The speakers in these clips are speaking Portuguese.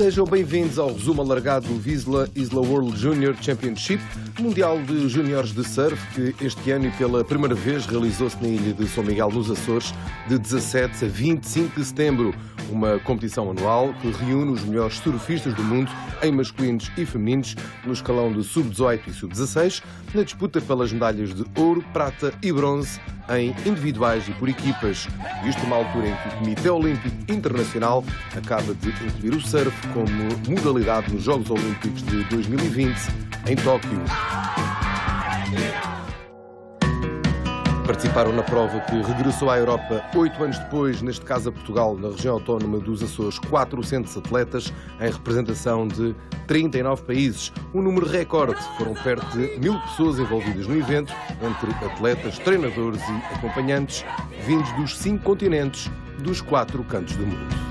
Sejam bem-vindos ao resumo alargado do Wisla Isla World Junior Championship, Mundial de Júniores de Surf, que este ano e pela primeira vez realizou-se na ilha de São Miguel, nos Açores, de 17 a 25 de setembro. Uma competição anual que reúne os melhores surfistas do mundo, em masculinos e femininos, no escalão de sub-18 e sub-16, na disputa pelas medalhas de ouro, prata e bronze, em individuais e por equipas. Isto numa altura em que o Comitê Olímpico Internacional acaba de incluir o surf como modalidade nos Jogos Olímpicos de 2020 em Tóquio. Participaram na prova que regressou à Europa 8 anos depois, neste caso a Portugal, na região autónoma dos Açores, 400 atletas em representação de 39 países. Um número recorde. Foram perto de 1000 pessoas envolvidas no evento, entre atletas, treinadores e acompanhantes, vindos dos 5 continentes, dos 4 cantos do mundo.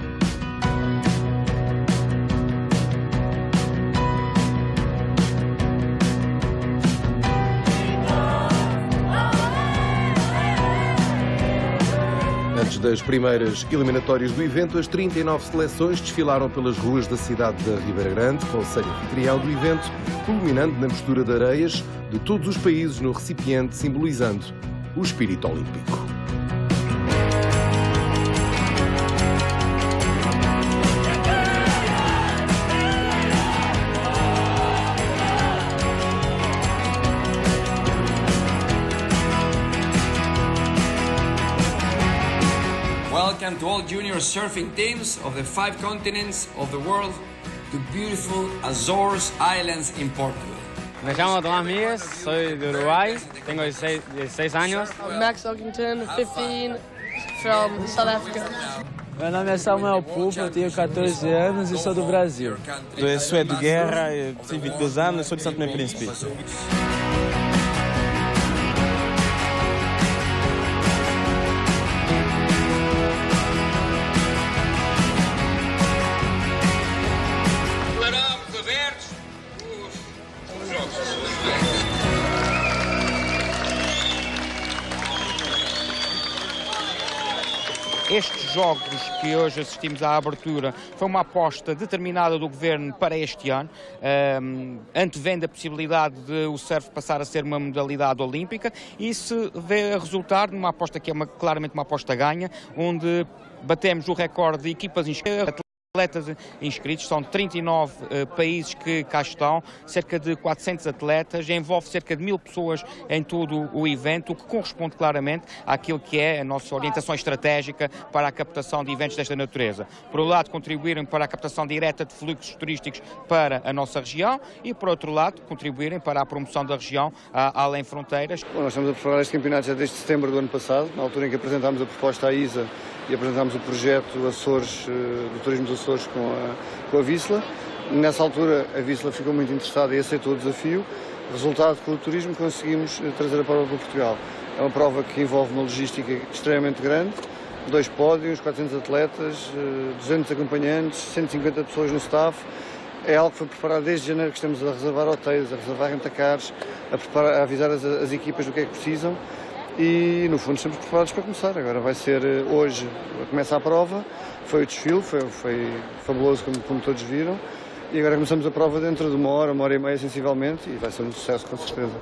Antes das primeiras eliminatórias do evento, as 39 seleções desfilaram pelas ruas da cidade da Ribeira Grande, concelho anfitrião do evento, culminando na mistura de areias de todos os países no recipiente, simbolizando o espírito olímpico. Welcome to all junior surfing teams of the 5 continents of the world to beautiful Azores Islands in Portugal. Me llamo Tomás Míguez, soy de Uruguay, tengo 16 años. I'm Max Elkington, 15, from South Africa. Meu nome é Samuel Pupo, eu tenho 14 anos e sou do Brasil. Eu sou Edu Guerra, tenho 22 anos e sou de Santo Tomé e Príncipe. Estes jogos que hoje assistimos à abertura foi uma aposta determinada do Governo para este ano, antevendo a possibilidade de o surf passar a ser uma modalidade olímpica, e se vê a resultar numa aposta que é claramente uma aposta ganha, onde batemos o recorde de equipas inscritas. Atletas inscritos, são 39 países que cá estão, cerca de 400 atletas, envolve cerca de 1000 pessoas em todo o evento, o que corresponde claramente àquilo que é a nossa orientação estratégica para a captação de eventos desta natureza. Por um lado, contribuírem para a captação direta de fluxos turísticos para a nossa região e, por outro lado, contribuírem para a promoção da região além fronteiras. Bom, nós estamos a preparar este campeonato já desde setembro do ano passado, na altura em que apresentámos a proposta à ISA e apresentámos o projeto Açores, do Turismo dos Açores com a Wisla. Nessa altura a Wisla ficou muito interessada e aceitou o desafio. Resultado, com o turismo conseguimos trazer a prova para Portugal. É uma prova que envolve uma logística extremamente grande, 2 pódios, 400 atletas, 200 acompanhantes, 150 pessoas no staff. É algo que foi preparado desde janeiro, que estamos a reservar hotéis, a reservar rentacares, a avisar as equipas do que é que precisam. E, no fundo, estamos preparados para começar. Agora vai ser hoje, começa a prova, foi o desfile, foi fabuloso como todos viram. E agora começamos a prova dentro de uma hora e meia, sensivelmente, e vai ser um sucesso, com certeza.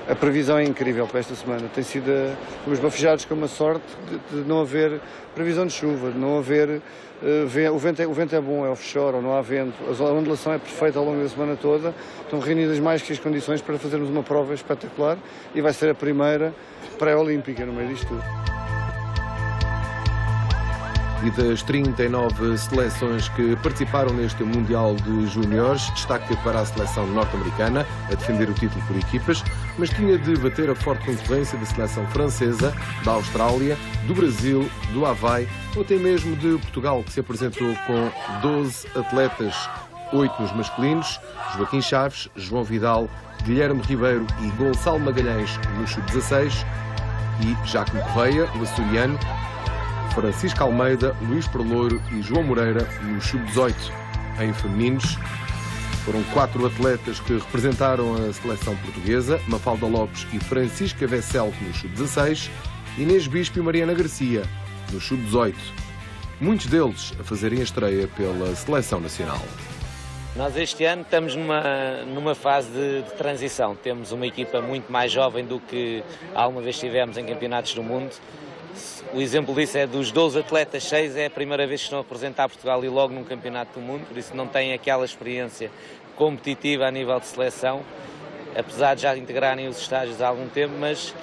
A previsão é incrível para esta semana. Tem sido, fomos bafejados com uma sorte de não haver previsão de chuva, de não haver... O vento é bom, é offshore, ou não há vento. A ondulação é perfeita ao longo da semana toda. Estão reunidas mais que as condições para fazermos uma prova espetacular e vai ser a primeira pré-olímpica no meio disto tudo. E das 39 seleções que participaram neste Mundial de Júniores, destaque para a seleção norte-americana, a defender o título por equipas, mas tinha de bater a forte concorrência da seleção francesa, da Austrália, do Brasil, do Havaí, ou até mesmo de Portugal, que se apresentou com 12 atletas, 8 nos masculinos, Joaquim Chaves, João Vidal, Guilherme Ribeiro e Gonçalo Magalhães nos sub-16, e Jacomo Correia, o açoriano, Francisco Almeida, Luís Perlouro e João Moreira nos sub-18. Em femininos, foram 4 atletas que representaram a seleção portuguesa, Mafalda Lopes e Francisca Vessel nos sub-16, Inês Bispo e Mariana Garcia nos sub-18. muitos deles a fazerem a estreia pela seleção nacional. Nós este ano estamos numa fase de transição. Temos uma equipa muito mais jovem do que alguma vez tivemos em campeonatos do mundo. O exemplo disso é dos 12 atletas, 6 é a primeira vez que estão a representar Portugal e logo num campeonato do mundo, por isso não têm aquela experiência competitiva a nível de seleção, apesar de já integrarem os estágios há algum tempo, mas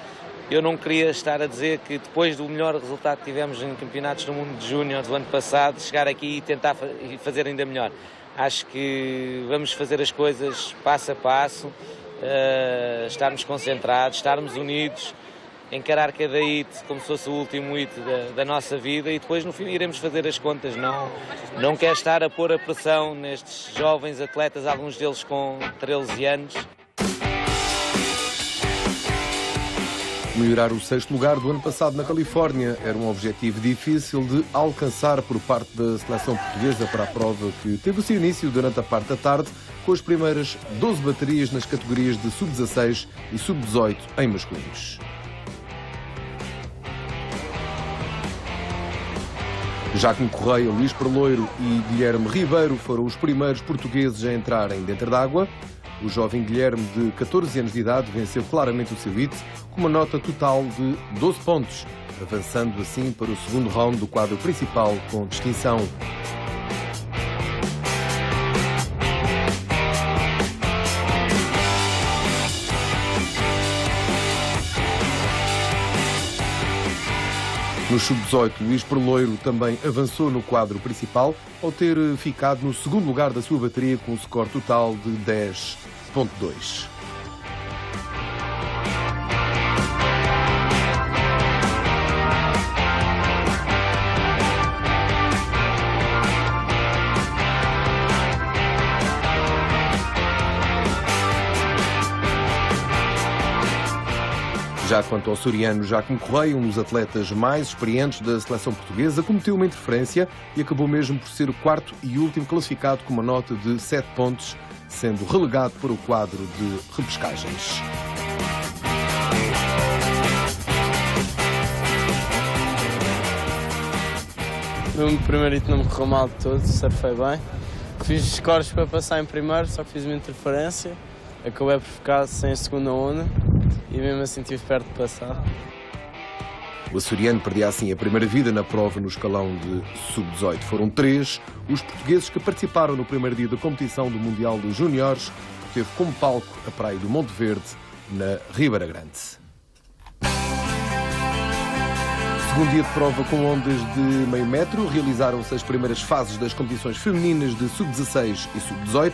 eu não queria estar a dizer que depois do melhor resultado que tivemos em campeonatos do mundo de júnior do ano passado, chegar aqui e tentar fazer ainda melhor. Acho que vamos fazer as coisas passo a passo, estarmos concentrados, estarmos unidos, encarar cada hit como se fosse o último hit da nossa vida e depois no fim iremos fazer as contas. Não quero estar a pôr a pressão nestes jovens atletas, alguns deles com 13 anos. Melhorar o 6º lugar do ano passado na Califórnia era um objetivo difícil de alcançar por parte da seleção portuguesa para a prova que teve o seu início durante a parte da tarde com as primeiras 12 baterias nas categorias de sub-16 e sub-18 em masculinos. Jáquimo Correia, Luís Perloiro e Guilherme Ribeiro foram os primeiros portugueses a entrarem dentro d'água. O jovem Guilherme, de 14 anos de idade, venceu claramente o seu hit com uma nota total de 12 pontos, avançando assim para o segundo round do quadro principal com distinção. No sub-18, Luís Perloiro também avançou no quadro principal ao ter ficado no segundo lugar da sua bateria com um score total de 10.2. Já quanto ao açoriano Jáquimo Correia, um dos atletas mais experientes da seleção portuguesa, cometeu uma interferência e acabou mesmo por ser o quarto e último classificado com uma nota de 7 pontos, sendo relegado para o quadro de repescagens. O meu primeiro hit não me correu mal de todo, surfei bem. Fiz scores para passar em primeiro, só que fiz uma interferência. Acabei por ficar sem a segunda onda e mesmo assim estive perto de passar. O açoriano perdia assim a primeira vida na prova no escalão de sub-18. Foram 3 os portugueses que participaram no primeiro dia da competição do Mundial dos Júniores, que teve como palco a praia do Monte Verde, na Ribeira Grande. Segundo dia de prova com ondas de meio metro, realizaram-se as primeiras fases das competições femininas de sub-16 e sub-18.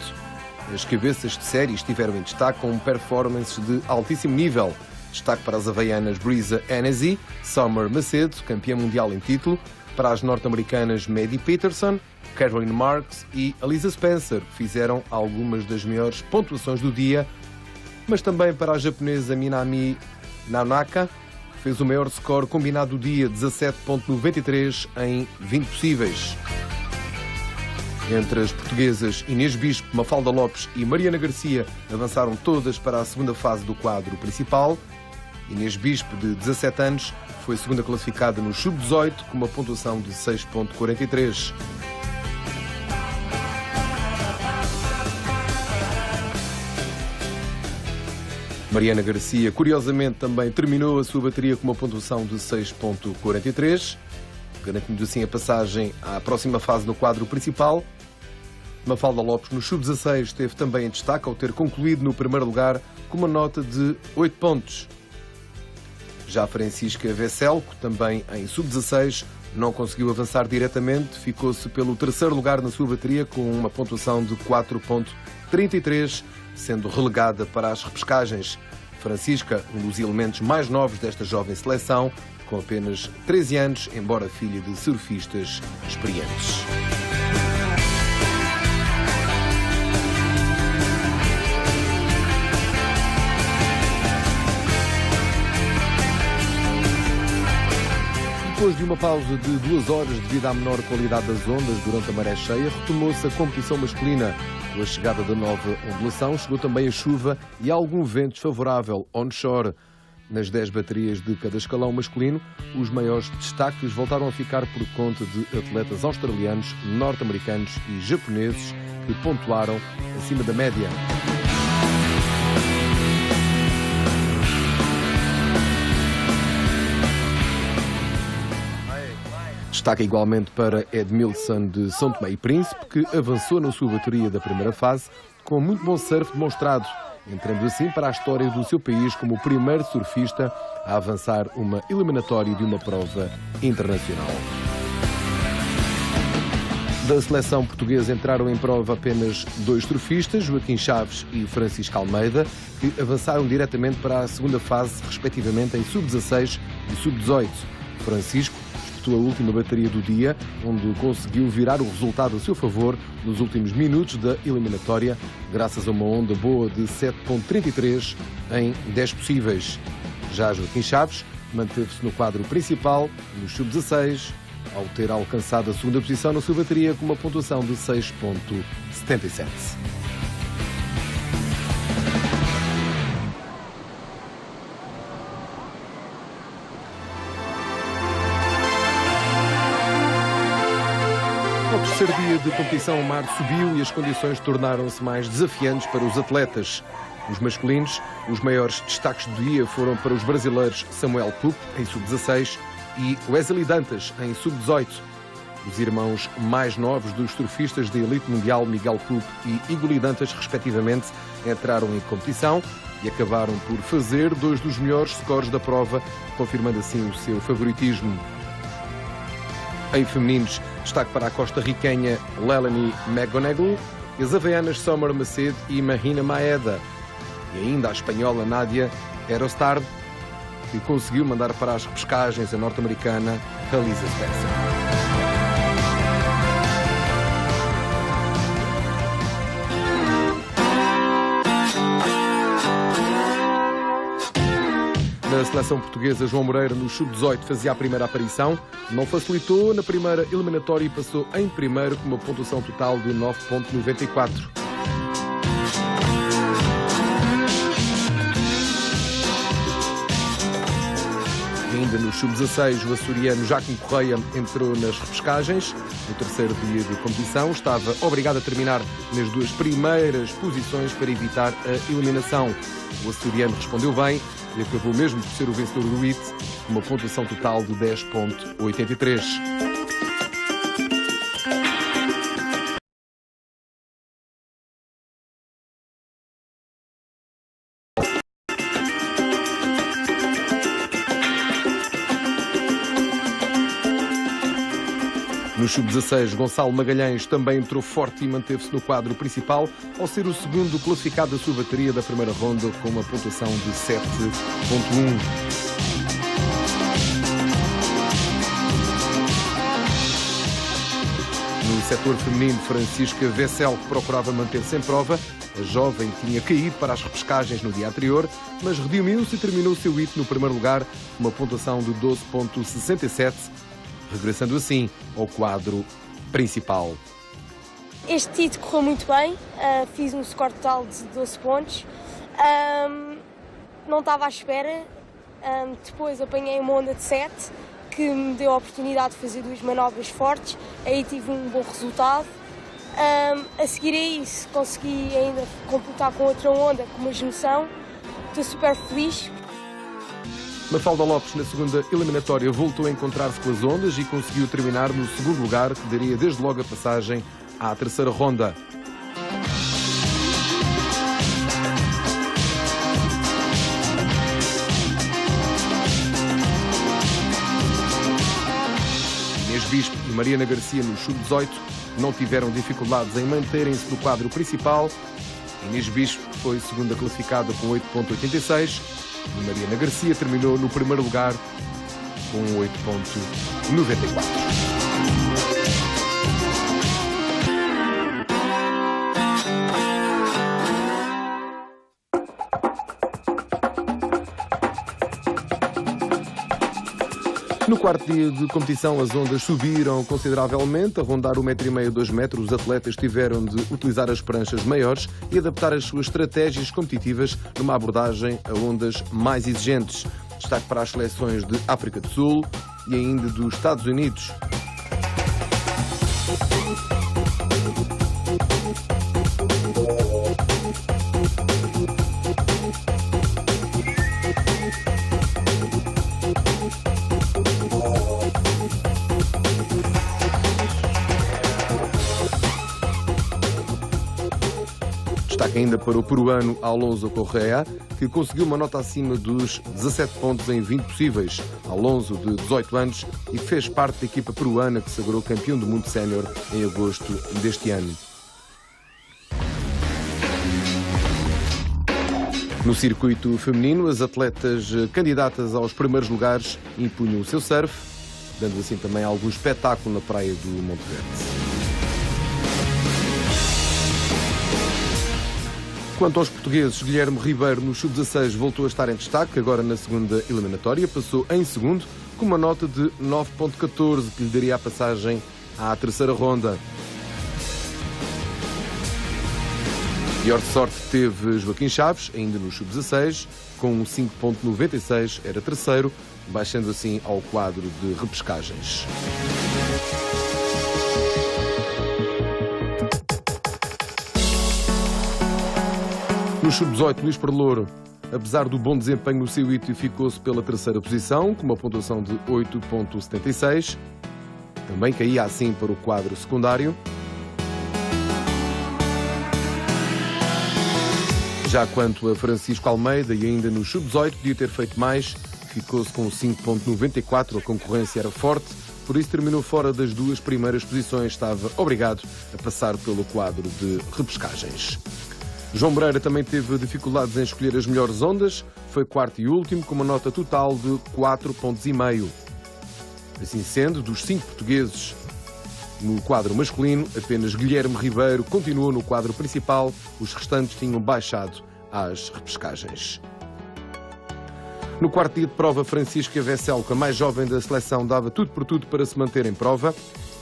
As cabeças de série estiveram em destaque com performances de altíssimo nível. Destaque para as havaianas Brisa Hennessy, Summer Macedo, campeã mundial em título, para as norte-americanas Maddie Peterson, Caroline Marks e Alisa Spencer, que fizeram algumas das melhores pontuações do dia, mas também para a japonesa Minami Nanaka, que fez o maior score combinado do dia, 17.93 em 20 possíveis. Entre as portuguesas Inês Bispo, Mafalda Lopes e Mariana Garcia avançaram todas para a segunda fase do quadro principal. Inês Bispo, de 17 anos, foi a segunda classificada no sub-18 com uma pontuação de 6.43. Mariana Garcia, curiosamente, também terminou a sua bateria com uma pontuação de 6.43, garantindo assim a passagem à próxima fase no quadro principal. Mafalda Lopes, no sub-16, esteve também em destaque ao ter concluído no primeiro lugar com uma nota de 8 pontos. Já Francisca Vesselco, também em sub-16, não conseguiu avançar diretamente, ficou-se pelo terceiro lugar na sua bateria com uma pontuação de 4.33, sendo relegada para as repescagens. Francisca, um dos elementos mais novos desta jovem seleção, com apenas 13 anos, embora filha de surfistas experientes. Depois de uma pausa de 2 horas devido à menor qualidade das ondas durante a maré cheia, retomou-se a competição masculina. Com a chegada da nova ondulação, chegou também a chuva e algum vento desfavorável onshore. Nas 10 baterias de cada escalão masculino, os maiores destaques voltaram a ficar por conta de atletas australianos, norte-americanos e japoneses que pontuaram acima da média. Destaca igualmente para Edmilson de São Tomé e Príncipe, que avançou na sua bateria da primeira fase com muito bom surf demonstrado, entrando assim para a história do seu país como o primeiro surfista a avançar uma eliminatória de uma prova internacional. Da seleção portuguesa entraram em prova apenas 2 surfistas, Joaquim Chaves e Francisco Almeida, que avançaram diretamente para a segunda fase, respectivamente em sub-16 e sub-18. Francisco disputou a última bateria do dia, onde conseguiu virar o resultado a seu favor nos últimos minutos da eliminatória, graças a uma onda boa de 7.33 em 10 possíveis. Já Joaquim Chaves manteve-se no quadro principal, no sub-16, ao ter alcançado a segunda posição na sua bateria com uma pontuação de 6.77. No terceiro dia de competição, o mar subiu e as condições tornaram-se mais desafiantes para os atletas. Os masculinos, os maiores destaques do dia foram para os brasileiros Samuel Pup, em sub-16, e Wesley Dantas, em sub-18. Os irmãos mais novos dos surfistas de elite mundial, Miguel Pup e Igor Dantas, respectivamente, entraram em competição e acabaram por fazer 2 dos melhores scores da prova, confirmando assim o seu favoritismo. Em femininos, destaque para a costarriquenha Lelani McGonigal, e as havaianas Summer Macedo e Marina Maeda, e ainda a espanhola Nádia Erostard, que conseguiu mandar para as repescagens a norte-americana Elisa Spencer. Na seleção portuguesa, João Moreira, no sub-18, fazia a primeira aparição. Não facilitou na primeira eliminatória e passou em primeiro com uma pontuação total de 9.94. Ainda no sub-16, o açoriano Jaquim Correia entrou nas repescagens. No terceiro dia de competição, estava obrigado a terminar nas 2 primeiras posições para evitar a eliminação. O açoriano respondeu bem e acabou mesmo por ser o vencedor do HIT, com uma pontuação total de 10.83. No sub-16, Gonçalo Magalhães também entrou forte e manteve-se no quadro principal, ao ser o segundo classificado da sua bateria da primeira ronda, com uma pontuação de 7.1. No setor feminino, Francisca Vessel procurava manter-se em prova. A jovem tinha caído para as repescagens no dia anterior, mas redimiu-se e terminou o seu hit no primeiro lugar, com uma pontuação de 12.67, regressando assim ao quadro principal. Este hit correu muito bem, fiz um score total de 12 pontos. Não estava à espera, depois apanhei uma onda de 7, que me deu a oportunidade de fazer 2 manobras fortes, aí tive um bom resultado. A seguir a isso, consegui ainda completar com outra onda, com uma junção. Estou super feliz. Mafalda Lopes, na segunda eliminatória, voltou a encontrar-se com as ondas e conseguiu terminar no segundo lugar, que daria desde logo a passagem à terceira ronda. Inês Bispo e Mariana Garcia, no sub-18, não tiveram dificuldades em manterem-se no quadro principal. Inês Bispo foi segunda classificada com 8.86 e Mariana Garcia terminou no primeiro lugar com 8.94. No quarto dia de competição, as ondas subiram consideravelmente. A rondar 1,5 m, 2 metros, os atletas tiveram de utilizar as pranchas maiores e adaptar as suas estratégias competitivas numa abordagem a ondas mais exigentes. Destaque para as seleções de África do Sul e ainda dos Estados Unidos. Destaque ainda para o peruano Alonso Correa, que conseguiu uma nota acima dos 17 pontos em 20 possíveis. Alonso, de 18 anos, e fez parte da equipa peruana que sagrou campeão do mundo sénior em agosto deste ano. No circuito feminino, as atletas candidatas aos primeiros lugares impunham o seu surf, dando assim também algum espetáculo na praia do Monte Verde. Quanto aos portugueses, Guilherme Ribeiro no sub-16 voltou a estar em destaque, agora na segunda eliminatória, passou em segundo com uma nota de 9,14 que lhe daria a passagem à terceira ronda. Pior sorte teve Joaquim Chaves, ainda no sub-16, com 5,96 era terceiro, baixando assim ao quadro de repescagens. No sub-18, Luís Perlouro, apesar do bom desempenho no seu hito, ficou-se pela terceira posição, com uma pontuação de 8,76. Também caía assim para o quadro secundário. Já quanto a Francisco Almeida, e ainda no sub-18, podia ter feito mais, ficou-se com 5,94, a concorrência era forte, por isso terminou fora das duas primeiras posições, estava obrigado a passar pelo quadro de repescagens. João Moreira também teve dificuldades em escolher as melhores ondas, foi quarto e último, com uma nota total de 4,5 pontos. Assim sendo, dos 5 portugueses no quadro masculino, apenas Guilherme Ribeiro continuou no quadro principal, os restantes tinham baixado às repescagens. No quarto dia de prova, Francisca Vesselco, a mais jovem da seleção, dava tudo por tudo para se manter em prova.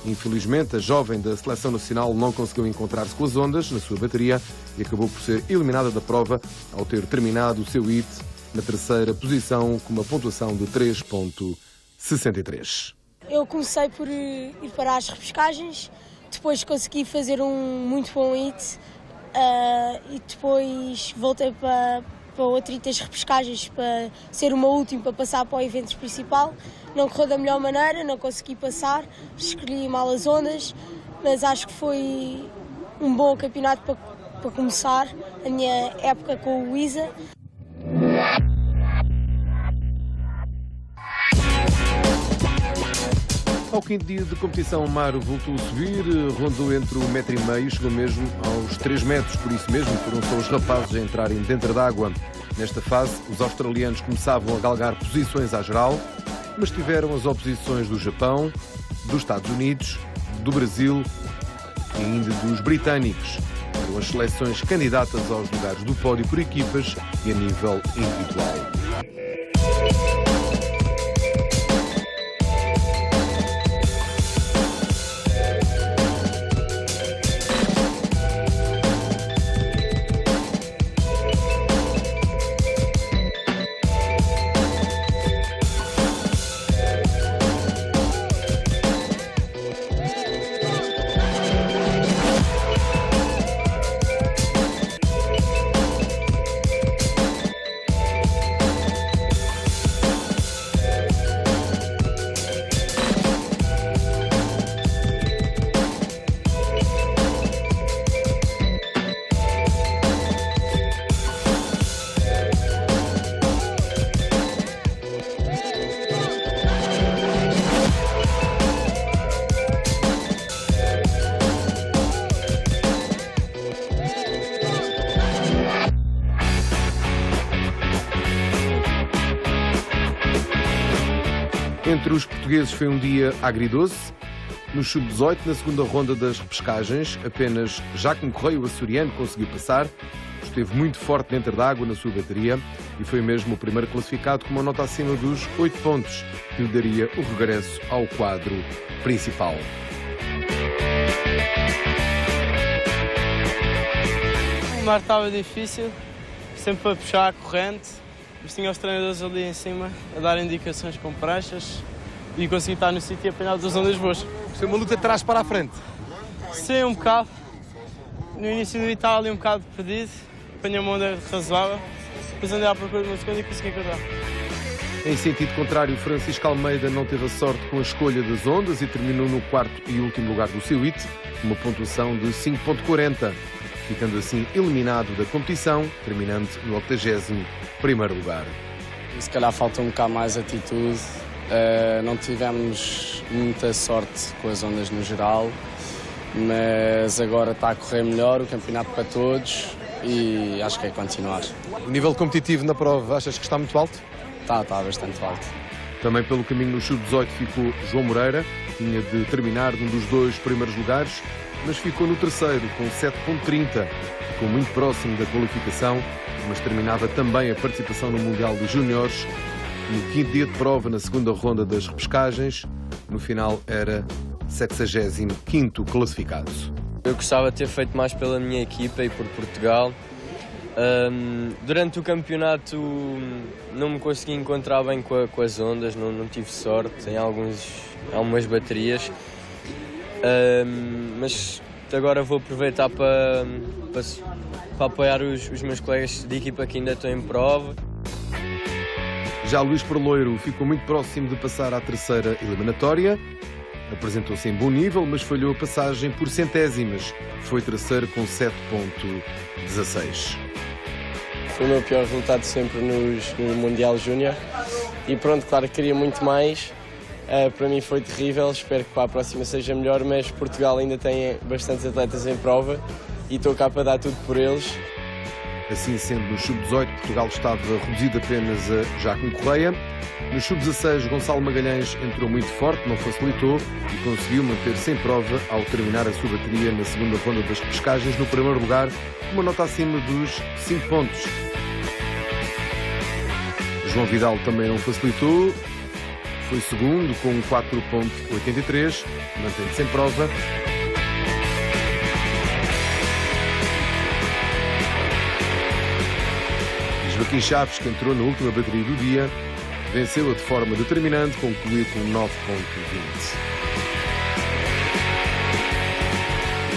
Infelizmente, a jovem da Seleção Nacional não conseguiu encontrar-se com as ondas na sua bateria e acabou por ser eliminada da prova ao ter terminado o seu hit na terceira posição com uma pontuação de 3,63. Eu comecei por ir para as repescagens, depois consegui fazer um muito bom hit e depois voltei para outra hit das repescagens para ser uma última para passar para o evento principal. Não correu da melhor maneira, não consegui passar, escolhi mal as ondas, mas acho que foi um bom campeonato para começar a minha época com o ISA. Ao quinto dia de competição, o mar voltou a subir, rondou entre 1,5 m e chegou mesmo aos 3 metros. Por isso mesmo, foram só os rapazes a entrarem dentro d'água. Nesta fase, os australianos começavam a galgar posições à geral, mas tiveram as oposições do Japão, dos Estados Unidos, do Brasil e ainda dos britânicos. Eram as seleções candidatas aos lugares do pódio por equipas e a nível individual. Entre os portugueses foi um dia agridoce. No sub-18, na segunda ronda das repescagens, apenas Jacome Correia, o açoriano, conseguiu passar. Esteve muito forte dentro d'água na sua bateria e foi mesmo o primeiro classificado com uma nota acima dos 8 pontos, que lhe daria o regresso ao quadro principal. O mar estava difícil, sempre para puxar a corrente, mas tinha os treinadores ali em cima a dar indicações com pranchas e consegui estar no sítio e apanhar duas ondas boas. Foi uma luta de trás para a frente? Sim, um bocado. No início do dia estava ali um bocado perdido, apanhei uma onda razoável, depois andei à procura de uma segunda e consegui encontrar. Em sentido contrário, Francisco Almeida não teve a sorte com a escolha das ondas e terminou no quarto e último lugar do seu hit, com uma pontuação de 5.40, ficando assim eliminado da competição, terminando no 81º lugar. Se calhar falta um bocado mais atitude, não tivemos muita sorte com as ondas no geral, mas agora está a correr melhor, o campeonato para todos e acho que é continuar. O nível competitivo na prova, achas que está muito alto? Está bastante alto. Também pelo caminho no sub-18 ficou João Moreira, tinha de terminar num dos 2 primeiros lugares, mas ficou no terceiro com 7.30, ficou muito próximo da qualificação, mas terminava também a participação no Mundial dos Júniores. No quinto dia de prova, na segunda ronda das repescagens, no final era 65º classificado. Eu gostava de ter feito mais pela minha equipa e por Portugal. Durante o campeonato não me consegui encontrar bem com as ondas, não tive sorte em algumas baterias, mas agora vou aproveitar para apoiar os meus colegas de equipa que ainda estão em prova. Já Luís Perloiro ficou muito próximo de passar à terceira eliminatória. Apresentou-se em bom nível, mas falhou a passagem por centésimas. Foi terceiro com 7.16. Foi o meu pior resultado sempre no Mundial Júnior. E pronto, claro que queria muito mais. Para mim foi terrível, espero que para a próxima seja melhor, mas Portugal ainda tem bastantes atletas em prova e estou cá para dar tudo por eles. Assim sendo, no sub-18, Portugal estava reduzido apenas a Jacome Correia. No sub-16, Gonçalo Magalhães entrou muito forte, não facilitou e conseguiu manter-se em prova ao terminar a sua bateria na segunda ronda das repescagens, no primeiro lugar, com uma nota acima dos 5 pontos. João Vidal também não facilitou, foi segundo com 4.83, mantendo-se em prova. Joaquim Chaves, que entrou na última bateria do dia, venceu-a de forma determinante, concluiu com 9.20.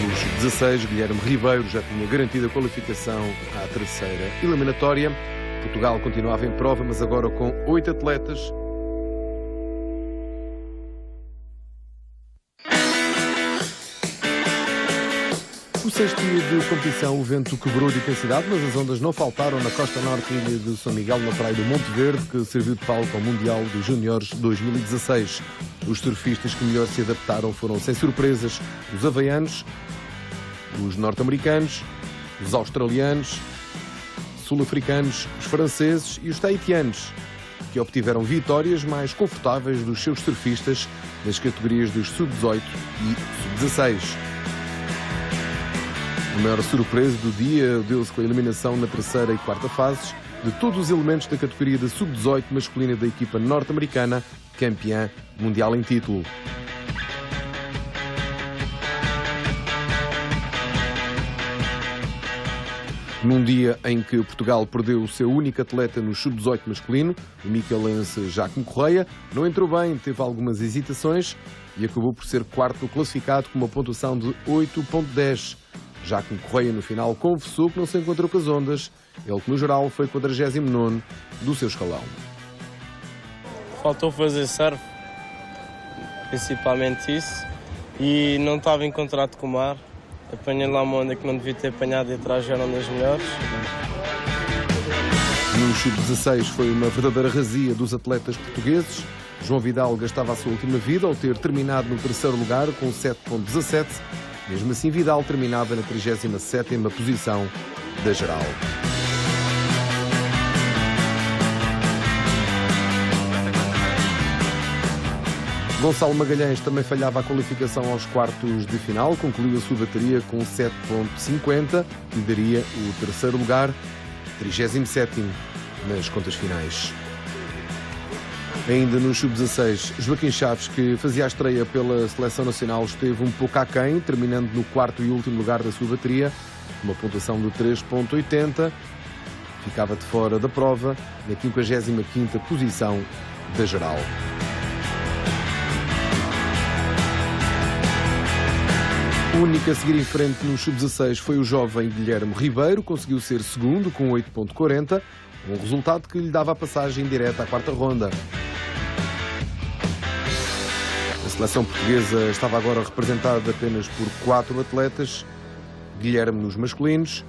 No sub-16, Guilherme Ribeiro já tinha garantido a qualificação à terceira eliminatória. Portugal continuava em prova, mas agora com 8 atletas. No sexto dia de competição, o vento quebrou de intensidade, mas as ondas não faltaram na costa norte ilha de São Miguel, na praia do Monte Verde, que serviu de palco ao Mundial dos Júniores 2016. Os surfistas que melhor se adaptaram foram, sem surpresas, os havaianos, os norte-americanos, os australianos, sul-africanos, os franceses e os tahitianos, que obtiveram vitórias mais confortáveis dos seus surfistas nas categorias dos sub-18 e sub-16. A maior surpresa do dia deu-se com a eliminação na terceira e quarta fases de todos os elementos da categoria da sub-18 masculina da equipa norte-americana, campeã mundial em título. Num dia em que Portugal perdeu o seu único atleta no sub-18 masculino, o miquelense Jacome Correia, não entrou bem, teve algumas hesitações e acabou por ser quarto classificado com uma pontuação de 8.10. Jacome Correia, no final, confessou que não se encontrou com as ondas, ele que, no geral, foi 49º do seu escalão. Faltou fazer surf, principalmente isso, e não estava em contrato com o mar. Apanhei lá uma onda que não devia ter apanhado e atrás já eram das melhores. No sub-16 foi uma verdadeira razia dos atletas portugueses. João Vidal gastava a sua última vida ao ter terminado no terceiro lugar com 7.17. Mesmo assim, Vidal terminava na 37ª posição da geral. Gonçalo Magalhães também falhava a qualificação aos quartos de final, concluiu a sua bateria com 7,50 e daria o terceiro lugar, 37º nas contas finais. Ainda no sub-16, Joaquim Chaves, que fazia a estreia pela Seleção Nacional, esteve um pouco aquém, terminando no quarto e último lugar da sua bateria, uma pontuação de 3,80. Ficava de fora da prova, na 55ª posição da geral. O único a seguir em frente no sub-16 foi o jovem Guilherme Ribeiro, conseguiu ser segundo com 8,40, um resultado que lhe dava a passagem direta à quarta ronda. A seleção portuguesa estava agora representada apenas por 4 atletas, Guilherme nos masculinos,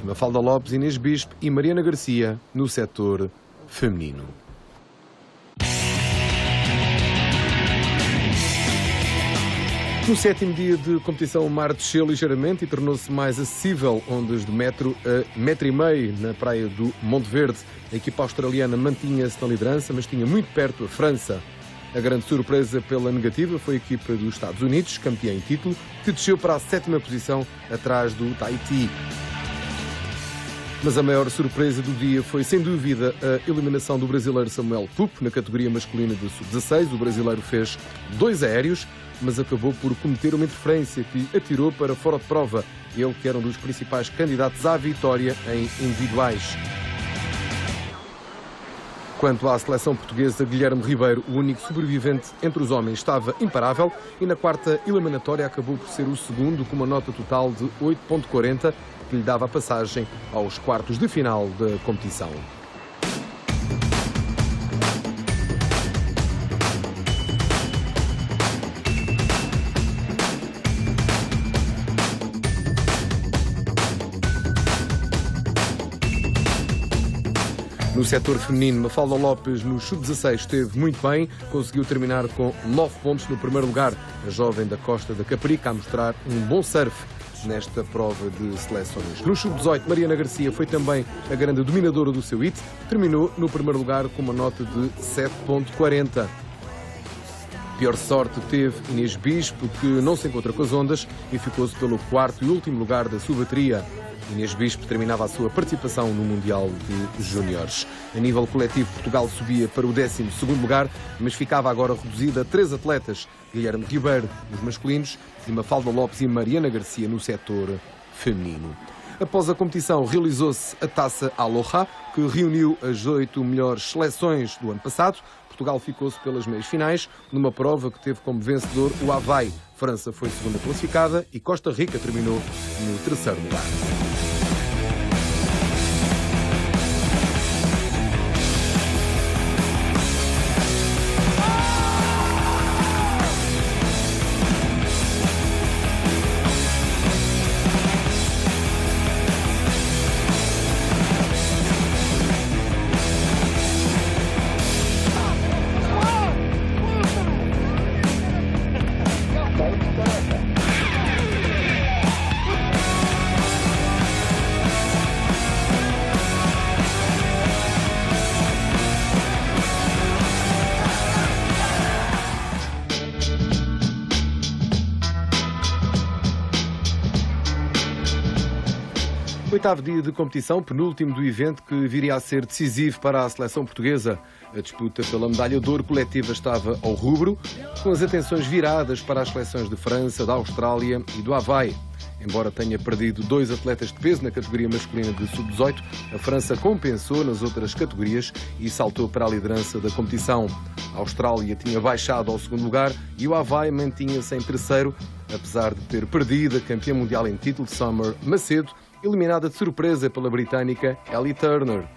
e Mafalda Lopes, Inês Bispo e Mariana Garcia no setor feminino. No 7º dia de competição, o mar desceu ligeiramente e tornou-se mais acessível, ondas de metro a 1,5 m na praia do Monte Verde. A equipa australiana mantinha-se na liderança, mas tinha muito perto a França. A grande surpresa pela negativa foi a equipa dos Estados Unidos, campeã em título, que desceu para a 7ª posição, atrás do Tahiti. Mas a maior surpresa do dia foi, sem dúvida, a eliminação do brasileiro Samuel Pupo na categoria masculina de sub-16. O brasileiro fez 2 aéreos, mas acabou por cometer uma interferência que atirou para fora de prova. Ele que era um dos principais candidatos à vitória em individuais. Quanto à seleção portuguesa, Guilherme Ribeiro, o único sobrevivente entre os homens, estava imparável e na quarta eliminatória acabou por ser o segundo com uma nota total de 8,40, que lhe dava a passagem aos quartos de final da competição. No setor feminino, Mafalda Lopes, no sub-16, esteve muito bem, conseguiu terminar com 9 pontos no primeiro lugar. A jovem da Costa da Caparica a mostrar um bom surf nesta prova de seleções. No sub-18, Mariana Garcia foi também a grande dominadora do seu hit, terminou no primeiro lugar com uma nota de 7,40. Pior sorte teve Inês Bispo, que não se encontra com as ondas e ficou-se pelo quarto e último lugar da sua bateria. Inês Bispo terminava a sua participação no Mundial de Júniores. A nível coletivo, Portugal subia para o 12º lugar, mas ficava agora reduzida a 3 atletas, Guilherme Ribeiro nos masculinos e Mafalda Lopes e Mariana Garcia no setor feminino. Após a competição, realizou-se a Taça Aloha, que reuniu as 8 melhores seleções do ano passado. Portugal ficou-se pelas meias finais, numa prova que teve como vencedor o Havaí. França foi segunda classificada e Costa Rica terminou no terceiro lugar. Oitavo dia de competição, penúltimo do evento que viria a ser decisivo para a seleção portuguesa. A disputa pela medalha de ouro coletiva estava ao rubro, com as atenções viradas para as seleções de França, da Austrália e do Havaí. Embora tenha perdido 2 atletas de peso na categoria masculina de sub-18, a França compensou nas outras categorias e saltou para a liderança da competição. A Austrália tinha baixado ao segundo lugar e o Havaí mantinha-se em terceiro, apesar de ter perdido a campeã mundial em título Summer Macedo, eliminada de surpresa pela britânica Ellie Turner.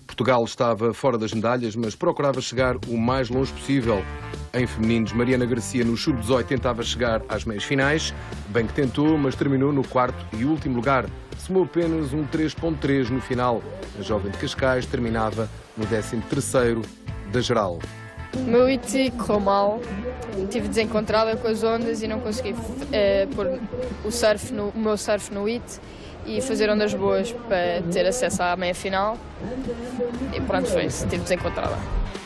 Portugal estava fora das medalhas, mas procurava chegar o mais longe possível. Em femininos, Mariana Garcia no sub-18 tentava chegar às meias finais, bem que tentou, mas terminou no quarto e último lugar. Somou apenas um 3.3 no final. A jovem de Cascais terminava no 13º da geral. O meu IT correu mal, estive desencontrada com as ondas e não consegui pôr o meu surf no IT e fazer ondas boas para ter acesso à meia final. E pronto, foi isso, estive desencontrada.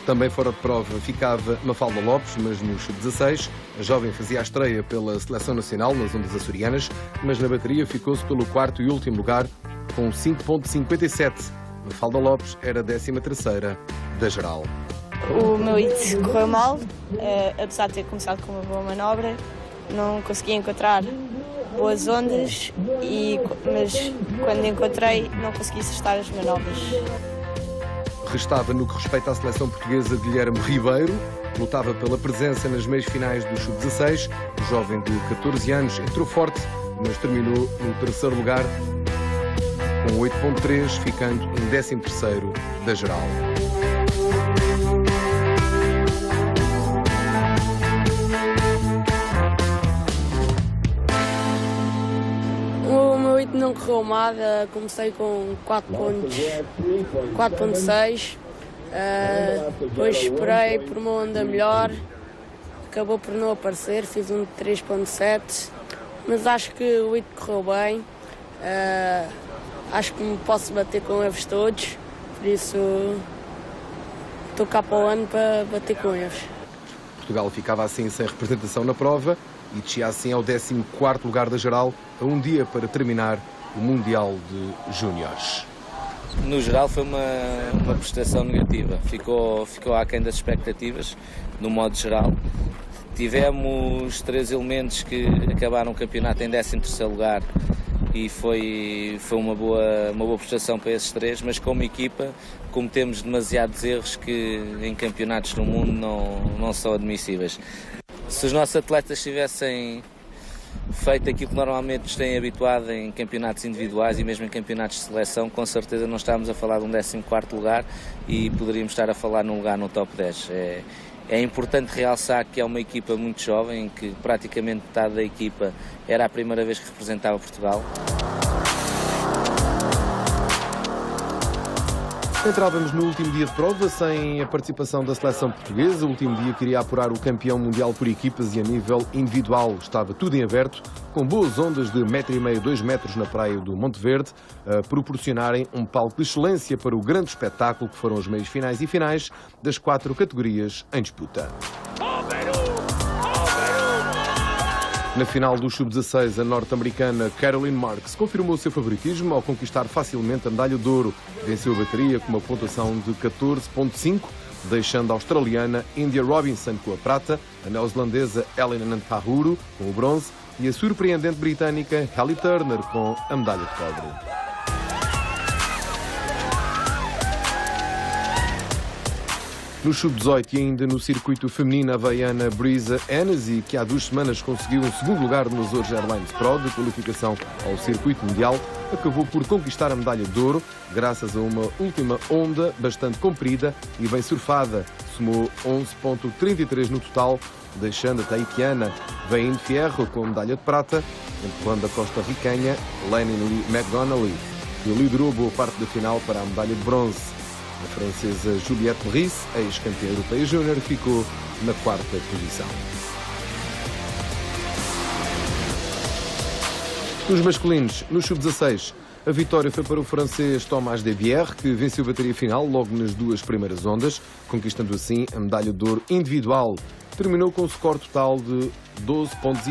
Também fora de prova ficava Mafalda Lopes, mas no sub-16. A jovem fazia a estreia pela Seleção Nacional nas ondas açorianas, mas na bateria ficou-se pelo quarto e último lugar com 5.57. Mafalda Lopes era 13ª da geral. O meu IT correu mal, apesar de ter começado com uma boa manobra, não consegui encontrar boas ondas, mas quando encontrei não consegui acertar as manobras. Restava no que respeita à seleção portuguesa Guilherme Ribeiro, lutava pela presença nas meias finais do sub-16. O jovem de 14 anos entrou forte, mas terminou no terceiro lugar com 8.3, ficando em 13º da geral. O meu IT não correu mal, comecei com 4.6, depois esperei por uma onda melhor, acabou por não aparecer, fiz um 3.7, mas acho que o IT correu bem, acho que me posso bater com eles todos, por isso estou cá para o ano para bater com eles. Portugal ficava assim sem representação na prova e descia assim ao 14º lugar da geral, a um dia para terminar o Mundial de Júniores. No geral foi uma prestação negativa, ficou aquém das expectativas, no modo geral. Tivemos 3 elementos que acabaram o campeonato em 13º lugar e foi uma boa prestação para esses 3, mas como equipa cometemos demasiados erros que em campeonatos no mundo não são admissíveis. Se os nossos atletas tivessem feito aquilo que normalmente nos têm habituado em campeonatos individuais e mesmo em campeonatos de seleção, com certeza não estávamos a falar de um 14º lugar e poderíamos estar a falar num lugar no top 10. É importante realçar que é uma equipa muito jovem, em que praticamente metade da equipa era a primeira vez que representava Portugal. Entrávamos no último dia de prova sem a participação da seleção portuguesa. O último dia queria apurar o campeão mundial por equipas e a nível individual. Estava tudo em aberto, com boas ondas de 1,5 m, 2 metros na praia do Monte Verde, a proporcionarem um palco de excelência para o grande espetáculo que foram as meias finais e finais das 4 categorias em disputa. Na final do sub-16, a norte-americana Caroline Marks confirmou o seu favoritismo ao conquistar facilmente a medalha de ouro. Venceu a bateria com uma pontuação de 14.5, deixando a australiana India Robinson com a prata, a neozelandesa Elena Nanpahuru com o bronze e a surpreendente britânica Halle Turner com a medalha de cobre. No sub-18 e ainda no circuito feminino, a havaiana Brisa Hennessy, que há 2 semanas conseguiu um segundo lugar no Azores Airlines Pro de qualificação ao circuito mundial, acabou por conquistar a medalha de ouro graças a uma última onda bastante comprida e bem surfada. Somou 11.33 no total, deixando a tahitiana Vaine Fierro com a medalha de prata, empurrando a costa-ricanha Lenin Lee McDonnell, que liderou boa parte da final para a medalha de bronze. A francesa Juliette Brice, ex-campeã europeia júnior, ficou na 4ª posição. Nos masculinos, no sub-16, a vitória foi para o francês Thomas Desbières, que venceu a bateria final logo nas 2 primeiras ondas, conquistando assim a medalha de ouro individual. Terminou com um score total de 12,5 pontos.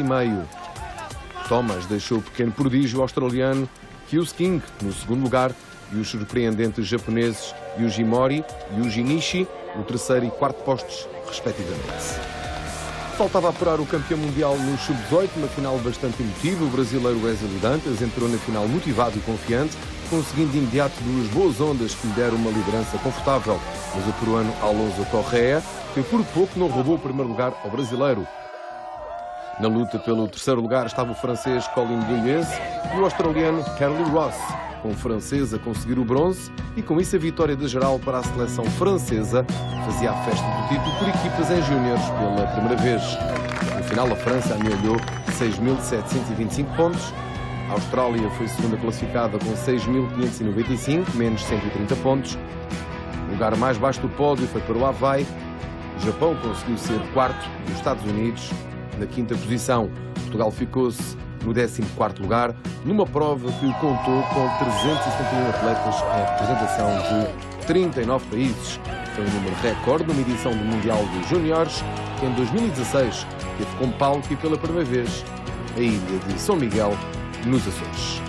Thomas deixou o pequeno prodígio australiano Hughes King no segundo lugar e os surpreendentes japoneses Yuji Mori e Yuji Nishi no 3º e 4º postos, respectivamente. Faltava apurar o campeão mundial no sub-18, uma final bastante emotiva. O brasileiro Wesley Dantas entrou na final motivado e confiante, conseguindo de imediato 2 boas ondas que lhe deram uma liderança confortável. Mas o peruano Alonso Correa, que por pouco não roubou o primeiro lugar ao brasileiro. Na luta pelo terceiro lugar estava o francês Colin Duyez e o australiano Carly Ross, com o francês a conseguir o bronze e com isso a vitória da geral para a seleção francesa, que fazia a festa do título por equipas em júniores pela primeira vez. No final, a França amealhou 6.725 pontos, a Austrália foi segunda classificada com 6.595, menos 130 pontos. O lugar mais baixo do pódio foi para o Havaí. O Japão conseguiu ser quarto e os Estados Unidos na quinta posição. Portugal ficou-se no 14º lugar, numa prova que contou com 371 atletas em representação de 39 países. Foi um número recorde numa edição do Mundial dos Júniores, que em 2016 teve como palco e pela primeira vez a ilha de São Miguel, nos Açores.